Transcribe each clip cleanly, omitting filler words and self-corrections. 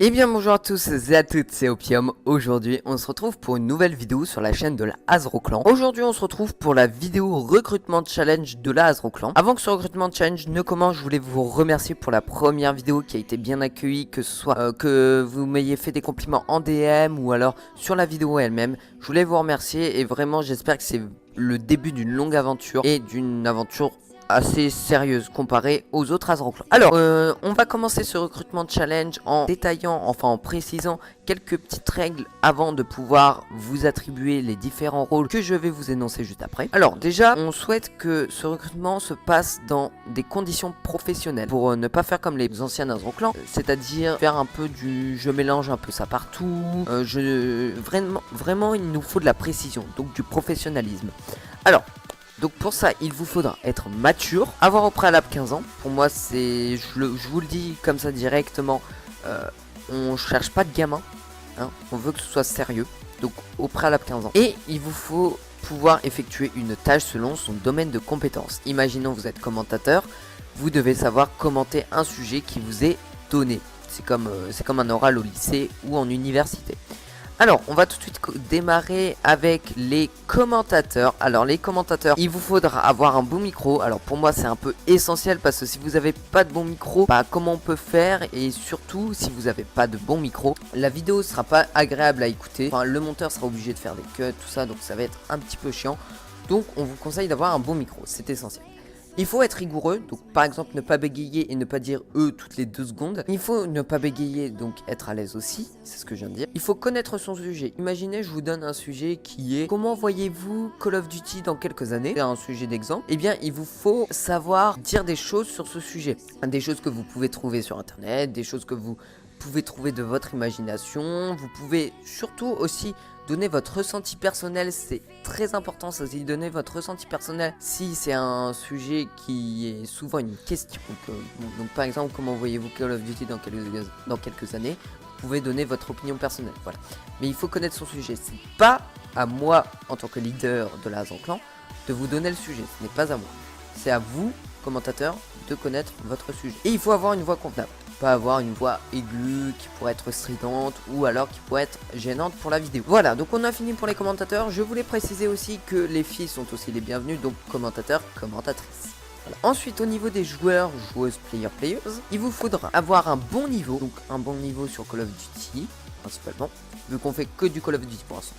Eh bien bonjour à tous et à toutes, c'est Opium. Aujourd'hui on se retrouve pour une nouvelle vidéo sur la chaîne de la Azro Clan. Aujourd'hui on se retrouve pour la vidéo recrutement challenge de la Azro Clan. Avant que ce recrutement challenge ne commence, je voulais vous remercier pour la première vidéo qui a été bien accueillie, que ce soit que vous m'ayez fait des compliments en DM ou alors sur la vidéo elle-même. Je voulais vous remercier et vraiment j'espère que c'est le début d'une longue aventure et d'une aventure assez sérieuse comparée aux autres Azro Clan. Alors, on va commencer ce recrutement challenge en détaillant, enfin en précisant quelques petites règles avant de pouvoir vous attribuer les différents rôles que je vais vous énoncer juste après. Alors déjà, on souhaite que ce recrutement se passe dans des conditions professionnelles pour ne pas faire comme les anciens Azro Clan, c'est-à-dire faire un peu du je mélange un peu ça partout. Vraiment, il nous faut de la précision, donc du professionnalisme. Alors, donc pour ça, il vous faudra être mature, avoir au préalable 15 ans. Pour moi, c'est, je vous le dis comme ça directement, on cherche pas de gamin, hein, on veut que ce soit sérieux. Donc au préalable 15 ans. Et il vous faut pouvoir effectuer une tâche selon son domaine de compétence. Imaginons vous êtes commentateur, vous devez savoir commenter un sujet qui vous est donné. C'est comme un oral au lycée ou en université. Alors, on va tout de suite démarrer avec les commentateurs. Alors, les commentateurs, il vous faudra avoir un bon micro. Alors, pour moi, c'est un peu essentiel parce que si vous n'avez pas de bon micro, bah, comment on peut faire? Et surtout, si vous n'avez pas de bon micro, la vidéo sera pas agréable à écouter. Enfin, le monteur sera obligé de faire des cuts, tout ça, donc ça va être un petit peu chiant. Donc, on vous conseille d'avoir un bon micro, c'est essentiel. Il faut être rigoureux, donc par exemple ne pas bégayer et ne pas dire toutes les 2 secondes. Il faut ne pas bégayer, donc être à l'aise aussi, c'est ce que je viens de dire. Il faut connaître son sujet. Imaginez, je vous donne un sujet qui est comment voyez-vous Call of Duty dans quelques années? C'est un sujet d'exemple. Eh bien, il vous faut savoir dire des choses sur ce sujet. Des choses que vous pouvez trouver sur internet, des choses que vous pouvez trouver de votre imagination. Vous pouvez surtout aussi donner votre ressenti personnel, c'est très important ça aussi, donner votre ressenti personnel si c'est un sujet qui est souvent une question. Donc par exemple, comment voyez-vous Call of Duty dans quelques années? Vous pouvez donner votre opinion personnelle, voilà. Mais il faut connaître son sujet, c'est pas à moi en tant que leader de la Azro Clan de vous donner le sujet, ce n'est pas à moi. C'est à vous, commentateurs, de connaître votre sujet. Et il faut avoir une voix convenable. Pas avoir une voix aiguë qui pourrait être stridente ou alors qui pourrait être gênante pour la vidéo. Voilà, donc on a fini pour les commentateurs. Je voulais préciser aussi que les filles sont aussi les bienvenues, donc commentateurs, commentatrices. Voilà. Ensuite, au niveau des joueurs, joueuses, players, il vous faudra avoir un bon niveau, donc un bon niveau sur Call of Duty, principalement, vu qu'on fait que du Call of Duty pour l'instant.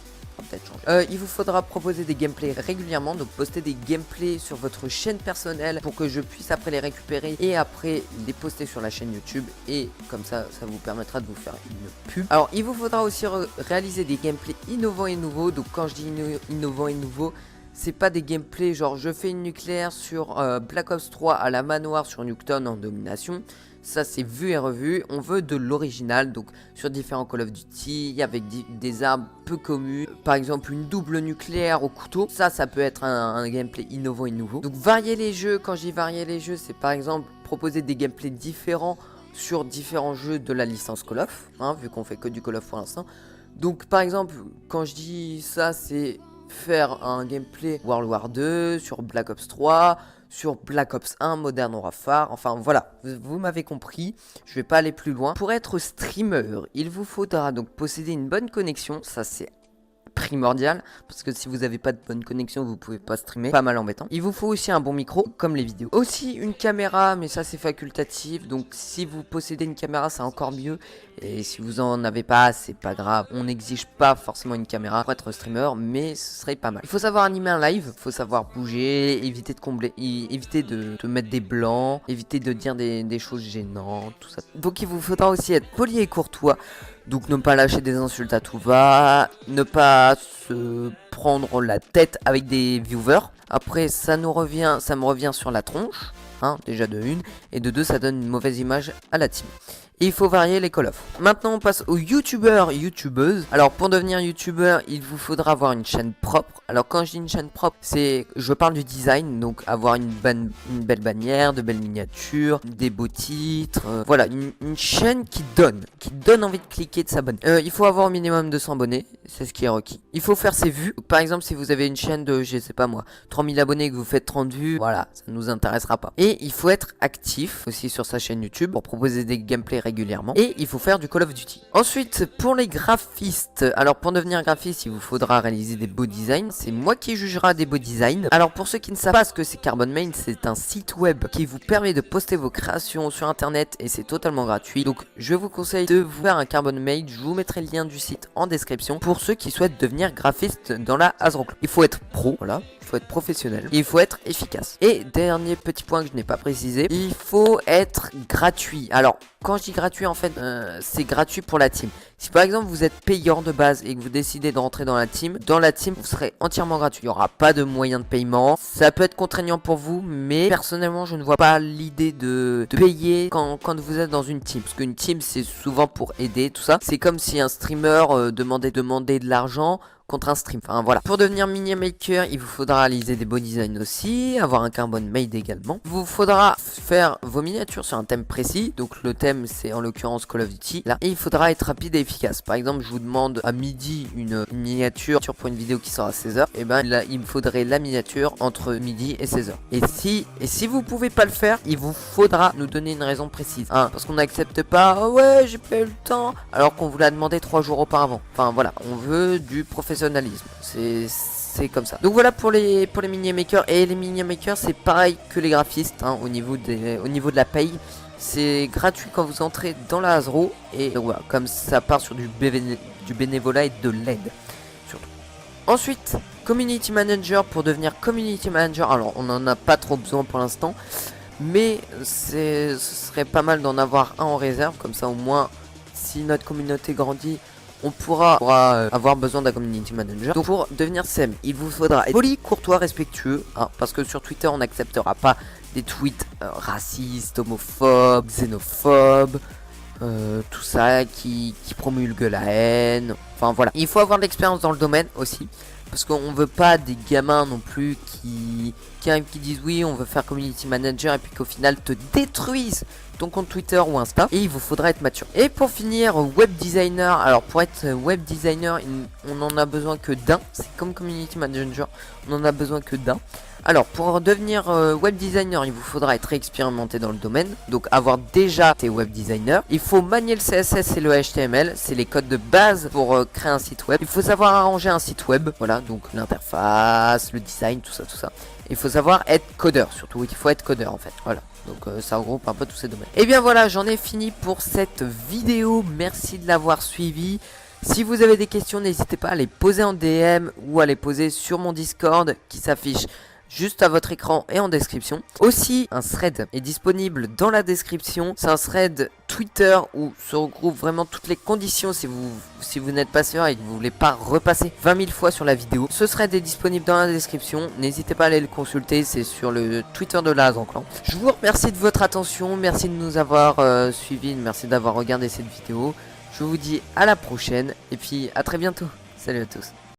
Il vous faudra proposer des gameplays régulièrement, donc poster des gameplays sur votre chaîne personnelle pour que je puisse après les récupérer et après les poster sur la chaîne YouTube, et comme ça, ça vous permettra de vous faire une pub. Alors il vous faudra aussi réaliser des gameplays innovants et nouveaux. Donc quand je dis innovants et nouveaux, c'est pas des gameplays genre je fais une nucléaire sur Black Ops 3 à la manoir sur Nuketown en domination. Ça c'est vu et revu, on veut de l'original, donc sur différents Call of Duty, avec des armes peu communes, par exemple une double nucléaire au couteau, ça peut être un gameplay innovant et nouveau. Donc varier les jeux, quand je dis varier les jeux, c'est par exemple proposer des gameplays différents sur différents jeux de la licence Call of, hein, vu qu'on fait que du Call of pour l'instant. Donc par exemple, quand je dis ça, c'est faire un gameplay World War 2 sur Black Ops 3, sur Black Ops 1, Modern Warfare, enfin voilà, vous m'avez compris, je vais pas aller plus loin. Pour être streamer, il vous faudra donc posséder une bonne connexion, ça c'est primordial, parce que si vous n'avez pas de bonne connexion, vous pouvez pas streamer, pas mal embêtant. Il vous faut aussi un bon micro, comme les vidéos. Aussi une caméra, mais ça c'est facultatif, donc si vous possédez une caméra, c'est encore mieux. Et si vous en avez pas, c'est pas grave. On n'exige pas forcément une caméra pour être streamer, mais ce serait pas mal. Il faut savoir animer un live, il faut savoir bouger, éviter de combler, éviter de mettre des blancs, éviter de dire des choses gênantes, tout ça. Donc il vous faudra aussi être poli et courtois. Donc ne pas lâcher des insultes à tout va, ne pas se prendre la tête avec des viewers. Après ça me revient sur la tronche, hein, déjà de 1, et de 2 ça donne une mauvaise image à la team. Et il faut varier les Call of. Maintenant on passe aux youtubeurs, youtubeuses. Alors pour devenir youtubeur, il vous faudra avoir une chaîne propre. Alors quand je dis une chaîne propre, je parle du design, donc avoir une belle bannière, de belles miniatures, des beaux titres, voilà, une chaîne qui donne envie de cliquer, de s'abonner. Il faut avoir au minimum 200 abonnés, c'est ce qui est requis. Il faut faire ses vues. Par exemple, si vous avez une chaîne de, je sais pas moi, 3000 abonnés et que vous faites 30 vues, voilà, ça nous intéressera pas. Et il faut être actif aussi sur sa chaîne YouTube pour proposer des gameplays régulièrement. Et il faut faire du Call of Duty. Ensuite, pour les graphistes, alors pour devenir graphiste, il vous faudra réaliser des beaux designs. C'est moi qui jugera des beaux designs. Alors pour ceux qui ne savent pas ce que c'est Carbon Main, c'est un site web qui vous permet de poster vos créations sur internet et c'est totalement gratuit. Donc je vous conseille de vous faire un Carbon Main. Je vous mettrai le lien du site en description pour ceux qui souhaitent devenir graphiste dans la Hasbro Club. Il faut être pro, voilà. Il faut être professionnel, il faut être efficace. Et dernier petit point que je n'ai pas précisé, il faut être gratuit. Alors quand je dis gratuit, en fait c'est gratuit pour la team. Si par exemple vous êtes payant de base et que vous décidez de rentrer dans la team vous serez entièrement gratuit. Il n'y aura pas de moyen de paiement. Ça peut être contraignant pour vous, mais personnellement je ne vois pas l'idée de payer quand vous êtes dans une team. Parce qu'une team c'est souvent pour aider, tout ça. C'est comme si un streamer demandait de l'argent contre un stream. Enfin voilà. Pour devenir mini maker, il vous faudra réaliser des beaux designs aussi, avoir un carbon made également. Il vous faudra faire vos miniatures sur un thème précis. Donc le thème c'est en l'occurrence Call of Duty. Là, et il faudra être rapide et efficace. Par exemple, je vous demande à midi une miniature pour une vidéo qui sera à 16h. Et ben là, il me faudrait la miniature entre midi et 16h. Et si vous pouvez pas le faire, il vous faudra nous donner une raison précise. Hein, parce qu'on n'accepte pas, oh ouais, j'ai pas eu le temps, alors qu'on vous l'a demandé 3 jours auparavant. Enfin voilà, on veut du professionnalisme. C'est comme ça. Donc voilà pour les mini makers. Et les mini makers c'est pareil que les graphistes hein, au niveau de la paye. C'est gratuit quand vous entrez dans la Hasbro. Et voilà, comme ça part sur du bénévolat et de l'aide surtout. Ensuite, community manager. Pour devenir community manager, alors on n'en a pas trop besoin pour l'instant, mais ce serait pas mal d'en avoir un en réserve. Comme ça au moins si notre communauté grandit, on pourra avoir besoin d'un community manager. Donc pour devenir SEM, il vous faudra être poli, courtois, respectueux, hein, parce que sur Twitter on n'acceptera pas des tweets racistes, homophobes, xénophobes, tout ça qui promulgue la haine. Enfin voilà, il faut avoir de l'expérience dans le domaine aussi, parce qu'on veut pas des gamins non plus qui arrivent, qui disent oui on veut faire community manager et puis qu'au final te détruisent ton compte Twitter ou Insta. Et il vous faudra être mature. Et pour finir, web designer. Alors pour être web designer, on n'en a besoin que d'un. C'est comme community manager, on n'en a besoin que d'un. Alors pour devenir web designer, il vous faudra être expérimenté dans le domaine, donc avoir déjà été web designer. Il faut manier le CSS et le HTML, c'est les codes de base pour créer un site web. Il faut savoir arranger un site web, voilà, donc l'interface, le design, tout ça, tout ça. Il faut savoir être codeur, surtout il faut être codeur en fait, voilà. Donc ça regroupe un peu tous ces domaines. Et bien voilà, j'en ai fini pour cette vidéo, merci de l'avoir suivi. Si vous avez des questions, n'hésitez pas à les poser en DM ou à les poser sur mon Discord qui s'affiche juste à votre écran et en description. Aussi, un thread est disponible dans la description. C'est un thread Twitter où se regroupent vraiment toutes les conditions si vous n'êtes pas sûr et que vous voulez pas repasser 20 000 fois sur la vidéo. Ce thread est disponible dans la description. N'hésitez pas à aller le consulter, c'est sur le Twitter de la Hasbro Clan. Je vous remercie de votre attention, merci de nous avoir suivis, merci d'avoir regardé cette vidéo. Je vous dis à la prochaine et puis à très bientôt. Salut à tous.